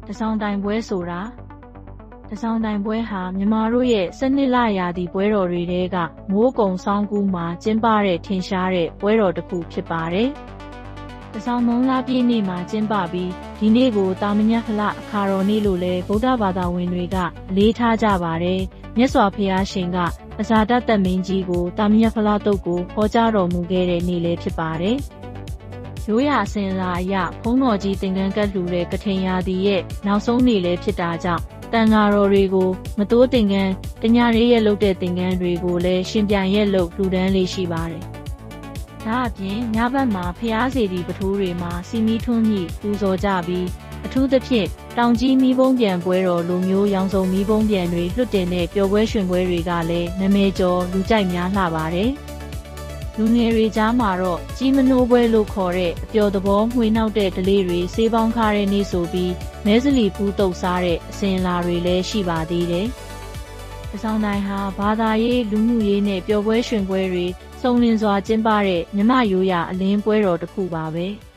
တစောင်းတိုင်ပွဲဆိုတာတစောင်းတိုင်ပွဲဟာမြန်မာတို့ရဲ့12လရာသီပွဲတော်တွေထဲကမိုးကုံဆောင်းကူးမှာကျင်းပတဲ့ထင်ရှားတဲ့ပွဲတော်တစ်ခုဖြစ်ပါတယ်။တစောင်းမုံလာပြည့်နေ့မှာကျင်းပပြီးဒီနေ့ကိုတာမညဖလအခါတော်နေ့လို့လည်းဗုဒ္ဓဘာသာဝင်တွေကအလေးထားကြပါတယ်။မြတ်စွာဘုရားရှင်ကပဇာတသက်မင်းကြီးကိုတာမညဖလတုတ်ကိုဟောကြားတော်မူခဲ့တဲ့နေ့လည်းဖြစ်ပါတယ်။ရိုးရာအစဉ်အလာအရဘုန်းတော်ကြီးသင်္ကန်းကတ်လှူတဲ့ကထိန်ရာသီရဲ့နောက်ဆုံးနေ့လည်းဖြစ်တာကြောင့်တန်ဃာတော်တွေကိုမတိုးသင်္ကန်းတညရေးရဲ့လုပ်တဲ့သင်္ကန်းတွေကိုလည်းရှင်ပြန်ရဲ့လုပ်လှူဒန်းလေးရှိပါတယ်။ဒါအပြင်ညဘက်မှာဖျားစီတီပထိုးတွေမှာစီမီထွန်းညှိပူဇော်ကြပြီးအထူးသဖြင့်တောင်ကြီးမီးပုံးပြန်ပွဲတော်လိုမျိုးရောင်စုံမီးပုံးပြန်တွေလွတ်တင်တဲ့ပျော်ပွဲရွှင်ပွဲတွေကလည်းနာမည်ကျော်လူကြိုက်များလှပါတယ်။လူငယ်တွေကြားမှာတော့ကြီးမနိုးပွဲလို့ခေါ်တဲ့အပျော်သဘောမှွေနှောက်တဲ့ဒလေးတွေဆေးပေါင်းခါတဲ့နေ့ဆိုပြီးမဲစလီဖူးတုပ်စားတဲ့အစဉ်အလာတွေလည်းရှိပါသေးတယ်။တစောင်းတိုင်းဟာဘာသာရေးလူမှုရေးနဲ့ပျော်ပွဲရွှင်ပွဲတွေစုံလင်စွာကျင်းပတဲ့မြမရိုးရာအလင်းပွဲတော်တစ်ခုပါပဲ။